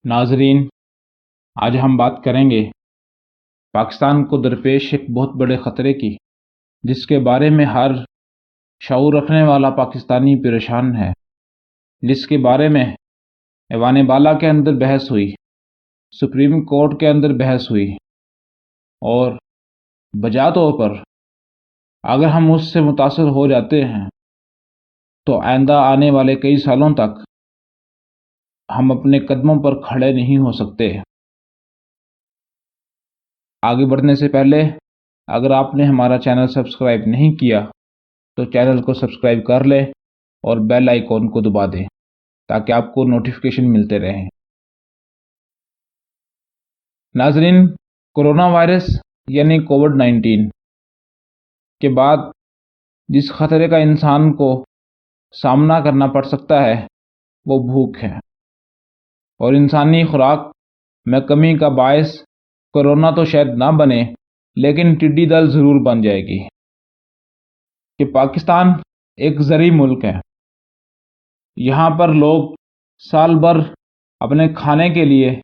नाजरीन, आज हम बात करेंगे पाकिस्तान को दरपेश एक बहुत बड़े ख़तरे की, जिसके बारे में हर शऊर रखने वाला पाकिस्तानी परेशान है, जिसके बारे में ऐवान बाला के अंदर बहस हुई, सुप्रीम कोर्ट के अंदर बहस हुई, और बजा तौर पर अगर हम उससे मुतासर हो जाते हैं तो आइंदा आने वाले कई सालों तक हम अपने कदमों पर खड़े नहीं हो सकते। आगे बढ़ने से पहले अगर आपने हमारा चैनल सब्सक्राइब नहीं किया तो चैनल को सब्सक्राइब कर लें और बेल आइकॉन को दबा दें ताकि आपको नोटिफिकेशन मिलते रहें। नाजरीन, कोरोना वायरस यानी कोविड-19 के बाद जिस खतरे का इंसान को सामना करना पड़ सकता है वो भूख है, और इंसानी खुराक में कमी का बायस कोरोना तो शायद ना बने, लेकिन टिड्डी दल ज़रूर बन जाएगी। कि पाकिस्तान एक ज़री मुल्क है, यहाँ पर लोग साल भर अपने खाने के लिए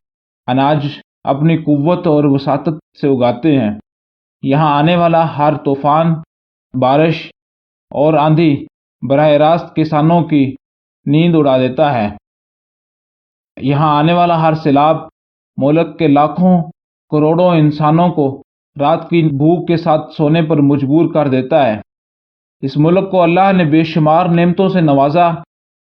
अनाज अपनी कुव्वत और वसातत से उगाते हैं। यहाँ आने वाला हर तूफ़ान, बारिश और आंधी बराह रास्त किसानों की नींद उड़ा देता है। यहाँ आने वाला हर सैलाब मुल्क के लाखों करोड़ों इंसानों को रात की भूख के साथ सोने पर मजबूर कर देता है। इस मुल्क को अल्लाह ने बेशुमार नेमतों से नवाजा,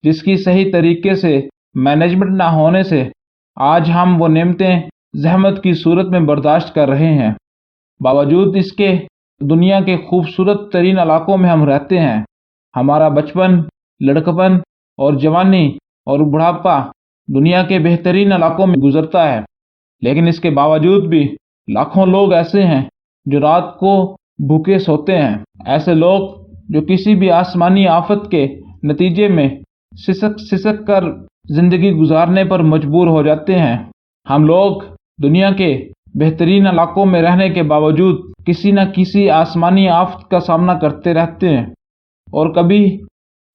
जिसकी सही तरीके से मैनेजमेंट ना होने से आज हम वो नेमतें जहमत की सूरत में बर्दाश्त कर रहे हैं। बावजूद इसके दुनिया के खूबसूरत तरीन इलाकों में हम रहते हैं। हमारा बचपन, लड़कपन और जवानी और बुढ़ापा दुनिया के बेहतरीन इलाकों में गुजरता है, लेकिन इसके बावजूद भी लाखों लोग ऐसे हैं जो रात को भूखे सोते हैं। ऐसे लोग जो किसी भी आसमानी आफत के नतीजे में सिसक सिसक कर जिंदगी गुजारने पर मजबूर हो जाते हैं। हम लोग दुनिया के बेहतरीन इलाकों में रहने के बावजूद किसी न किसी आसमानी आफत का सामना करते रहते हैं, और कभी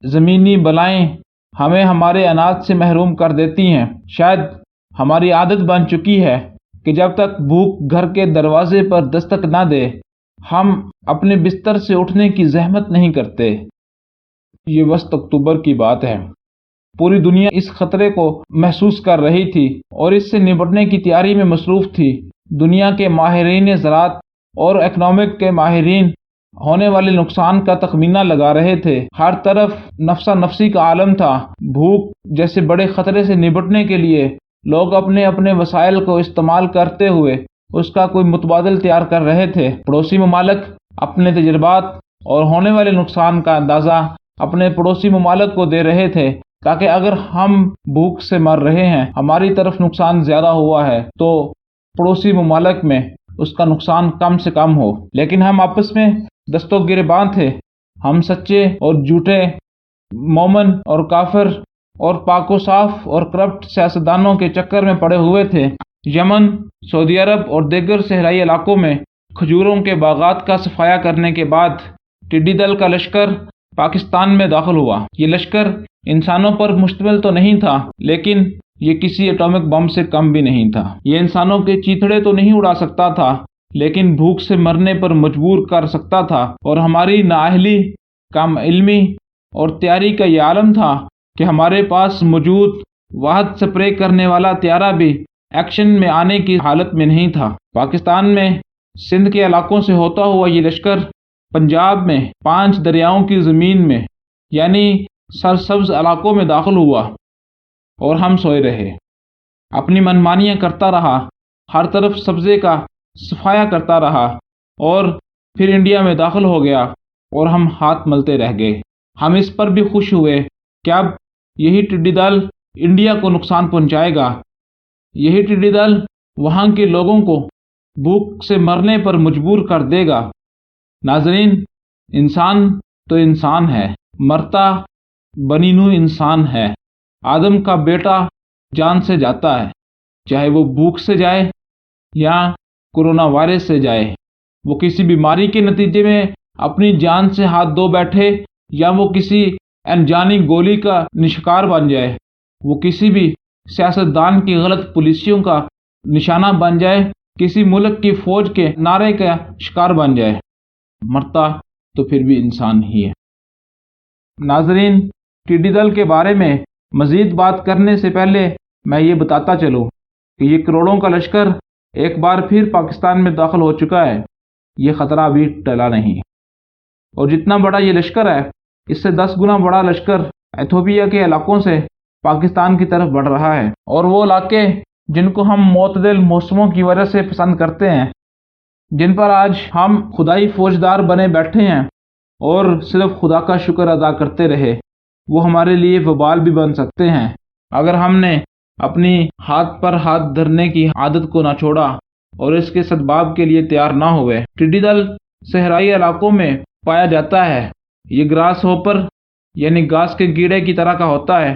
ज़मीनी बलाएं हमें हमारे अनाज से महरूम कर देती हैं। शायद हमारी आदत बन चुकी है कि जब तक भूख घर के दरवाजे पर दस्तक ना दे, हम अपने बिस्तर से उठने की जहमत नहीं करते। ये वस्त अक्टूबर की बात है। पूरी दुनिया इस खतरे को महसूस कर रही थी और इससे निपटने की तैयारी में मसरूफ़ थी। दुनिया के माहिरीन ज़राअत और इकनॉमिक के माहिरीन होने वाले नुकसान का तखमीना लगा रहे थे। हर तरफ नफसा नफसी का आलम था। भूख जैसे बड़े खतरे से निपटने के लिए लोग अपने अपने वसाइल को इस्तेमाल करते हुए उसका कोई मुतबादिल तैयार कर रहे थे। पड़ोसी ममालिक अपने तजर्बात और होने वाले नुकसान का अंदाज़ा अपने पड़ोसी ममालिक को दे रहे थे, ताकि अगर हम भूख से मर रहे हैं, हमारी तरफ नुकसान ज़्यादा हुआ है, तो पड़ोसी ममालिक में उसका नुकसान कम से कम हो। लेकिन हम आपस में दस्तों गिरेबान थे। हम सच्चे और झूठे, मोमन और काफिर, और पाको साफ और करप्ट सियासतदानों के चक्कर में पड़े हुए थे। यमन, सऊदी अरब और दीगर सहराई इलाकों में खजूरों के बागात का सफाया करने के बाद टिड्डी दल का लश्कर पाकिस्तान में दाखिल हुआ। ये लश्कर इंसानों पर मुश्तमिल तो नहीं था, लेकिन ये किसी एटॉमिक बम से कम भी नहीं था। ये इंसानों के चीथड़े तो नहीं उड़ा सकता था, लेकिन भूख से मरने पर मजबूर कर सकता था। और हमारी नाअहली, कम इल्मी और तैयारी का ये आलम था कि हमारे पास मौजूद वाहद स्प्रे करने वाला त्यारा भी एक्शन में आने की हालत में नहीं था। पाकिस्तान में सिंध के इलाकों से होता हुआ ये लश्कर पंजाब में 5 दरियाओं की ज़मीन में यानी सरसब्ज इलाकों में दाखिल हुआ, और हम सोए रहे, अपनी मनमानियाँ करता रहा, हर तरफ सब्ज़े का सफाया करता रहा, और फिर इंडिया में दाखिल हो गया और हम हाथ मलते रह गए। हम इस पर भी खुश हुए कि अब यही टिड्डी दल इंडिया को नुकसान पहुंचाएगा। यही टिड्डी दल वहाँ के लोगों को भूख से मरने पर मजबूर कर देगा। नाज़रीन, इंसान तो इंसान है, मरता बनीनू इंसान है। आदम का बेटा जान से जाता है, चाहे वो भूख से जाए या कोरोना वायरस से जाए। वो किसी बीमारी के नतीजे में अपनी जान से हाथ धो बैठे या वो किसी अनजानी गोली का निशिकार बन जाए, वो किसी भी सियासतदान की गलत पॉलिसियों का निशाना बन जाए, किसी मुल्क की फौज के नारे का शिकार बन जाए, मरता तो फिर भी इंसान ही है। नाजरीन, टिड्डी दल के बारे में मज़ीद बात करने से पहले मैं ये बताता चलूँ कि ये करोड़ों का लश्कर एक बार फिर पाकिस्तान में दाखिल हो चुका है। ये ख़तरा अभी टला नहीं, और जितना बड़ा ये लश्कर है, इससे 10 गुना बड़ा लश्कर एथोपिया के इलाकों से पाकिस्तान की तरफ बढ़ रहा है। और वो इलाके जिनको हम मोतदिल मौसमों की वजह से पसंद करते हैं, जिन पर आज हम खुदाई फौजदार बने बैठे हैं और सिर्फ खुदा का शुक्र अदा करते रहे, वो हमारे लिए वबाल भी बन सकते हैं अगर हमने अपनी हाथ पर हाथ धरने की आदत को ना छोड़ा और इसके सद्भाव के लिए तैयार ना हुए। टिड्डी दल सहराई इलाकों में पाया जाता है। ये ग्रास होपर यानी घास के कीड़े की तरह का होता है।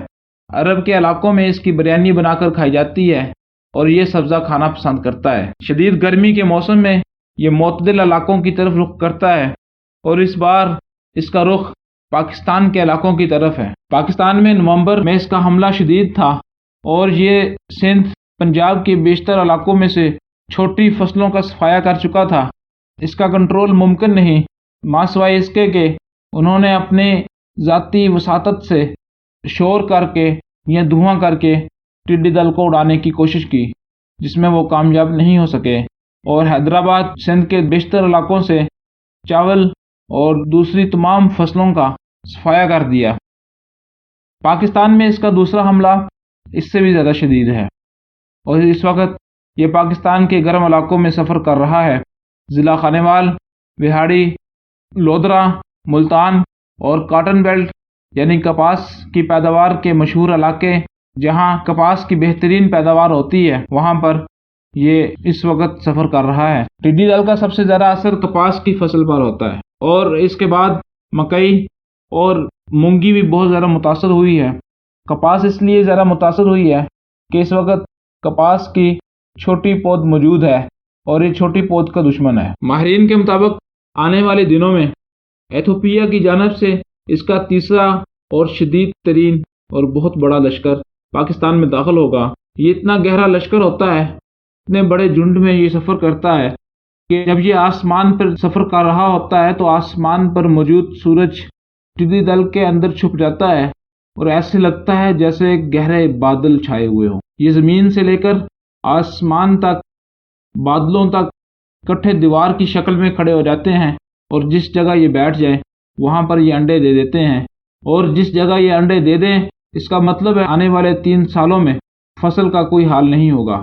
अरब के इलाकों में इसकी बिरयानी बनाकर खाई जाती है और ये सब्ज़ा खाना पसंद करता है। शदीद गर्मी के मौसम में ये मोतदिल इलाकों की तरफ रुख करता है और इस बार इसका रुख पाकिस्तान के इलाकों की तरफ है। पाकिस्तान में नवंबर में इसका हमला शदीद था और ये सिंध, पंजाब के बेशतर इलाकों में से छोटी फसलों का सफाया कर चुका था। इसका कंट्रोल मुमकिन नहीं, मासवाए इसके कि उन्होंने अपने ज़ाती वसातत से शोर करके या धुआं करके टिड्डी दल को उड़ाने की कोशिश की, जिसमें वो कामयाब नहीं हो सके और हैदराबाद, सिंध के बेशतर इलाकों से चावल और दूसरी तमाम फसलों का सफाया कर दिया। पाकिस्तान में इसका दूसरा हमला इससे भी ज़्यादा शदीद है और इस वक्त ये पाकिस्तान के गर्म इलाकों में सफ़र कर रहा है। ज़िला खानेवाल, बिहाड़ी, लोधरा, मुल्तान और कॉटन बेल्ट यानी कपास की पैदावार के मशहूर इलाके, जहाँ कपास की बेहतरीन पैदावार होती है, वहाँ पर ये इस वक्त सफ़र कर रहा है। टिड्डी दल का सबसे ज़्यादा असर कपास की फसल पर होता है और इसके बाद मकई और मूंगी भी बहुत ज़्यादा मुतासर हुई है। कपास इसलिए ज़्यादा मुतासर हुई है कि इस वक्त कपास की छोटी पौध मौजूद है और ये छोटी पौध का दुश्मन है। माहिरीन के मुताबिक आने वाले दिनों में एथोपिया की जानब से इसका तीसरा और शदीद तरीन और बहुत बड़ा लश्कर पाकिस्तान में दाखिल होगा। ये इतना गहरा लश्कर होता है, इतने बड़े झुंड में ये सफ़र करता है कि जब ये आसमान पर सफ़र कर रहा होता है तो आसमान पर मौजूद सूरज टिड्डी दल के अंदर छुप जाता है और ऐसे लगता है जैसे गहरे बादल छाए हुए हों। ये ज़मीन से लेकर आसमान तक, बादलों तक इकट्ठे दीवार की शक्ल में खड़े हो जाते हैं और जिस जगह ये बैठ जाए वहाँ पर ये अंडे दे देते हैं और जिस जगह ये अंडे दे दें, इसका मतलब है आने वाले 3 सालों में फसल का कोई हाल नहीं होगा।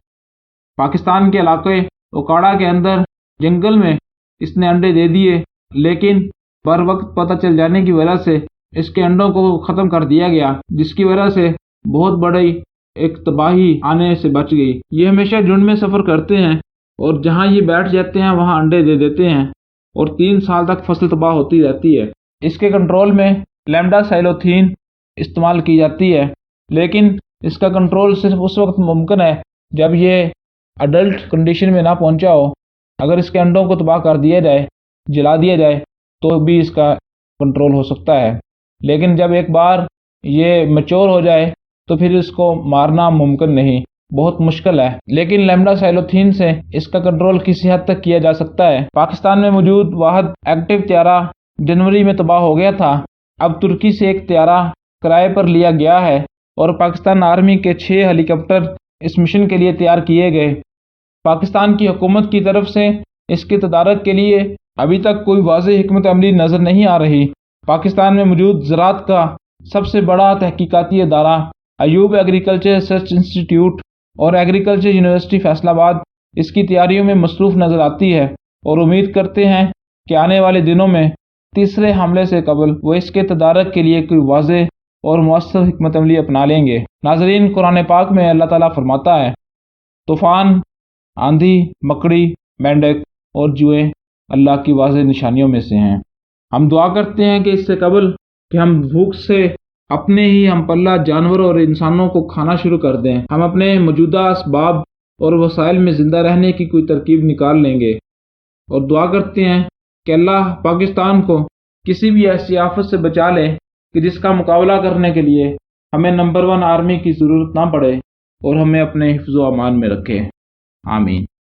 पाकिस्तान के इलाके ओकाड़ा के अंदर जंगल में इसने अंडे दे दिए, लेकिन बर वक्त पता चल जाने की वजह से इसके अंडों को ख़त्म कर दिया गया, जिसकी वजह से बहुत बड़ी एक तबाही आने से बच गई। ये हमेशा झुंड में सफ़र करते हैं और जहाँ ये बैठ जाते हैं वहाँ अंडे दे देते हैं और 3 साल तक फसल तबाह होती रहती है। इसके कंट्रोल में लैम्डा साइलोथीन इस्तेमाल की जाती है, लेकिन इसका कंट्रोल सिर्फ उस वक्त मुमकिन है जब ये अडल्ट कंडीशन में ना पहुंचा हो। अगर इसके अंडों को तबाह कर दिया जाए, जला दिया जाए, तो भी इसका कंट्रोल हो सकता है, लेकिन जब एक बार ये मैच्योर हो जाए तो फिर इसको मारना मुमकिन नहीं, बहुत मुश्किल है। लेकिन लैम्डा साइलोथीन से इसका कंट्रोल किसी हद तक किया जा सकता है। पाकिस्तान में मौजूद वाहिद एक्टिव त्यारा जनवरी में तबाह हो गया था। अब तुर्की से एक त्यारा किराए पर लिया गया है और पाकिस्तान आर्मी के 6 हेलीकॉप्टर इस मिशन के लिए तैयार किए गए। पाकिस्तान की हुकूमत की तरफ से इसके तदारक के लिए अभी तक कोई वाज़ेह हिकमत अमली नज़र नहीं आ रही। पाकिस्तान में मौजूद ज़राअत का सबसे बड़ा तहकीकाती अदारा अयूब एग्रीकल्चर रिसर्च इंस्टीट्यूट और एग्रीकल्चर यूनिवर्सिटी फैसलाबाद इसकी तैयारियों में मसरूफ़ नज़र आती है और उम्मीद करते हैं कि आने वाले दिनों में तीसरे हमले से कबल वो इसके तदारक के लिए कोई वाज़ेह और मुअस्सर हिकमत अमली अपना लेंगे। नाज़रीन, कुरान पाक में अल्लाह ताला फरमाता है, तूफ़ान, आंधी, मकड़ी, मेंढक और जुएँ अल्लाह की वाज़ेह निशानियों में से हैं। हम दुआ करते हैं कि इससे कबल कि हम भूख से अपने ही हम पल्ला जानवरों और इंसानों को खाना शुरू कर दें, हम अपने मौजूदा असबाब और वसाइल में ज़िंदा रहने की कोई तरकीब निकाल लेंगे और दुआ करते हैं कि अल्लाह पाकिस्तान को किसी भी ऐसी आफत से बचा ले कि जिसका मुकाबला करने के लिए हमें नंबर 1 आर्मी की ज़रूरत ना पड़े اور ہمیں اپنے حفظ و امان میں رکھے۔ آمین۔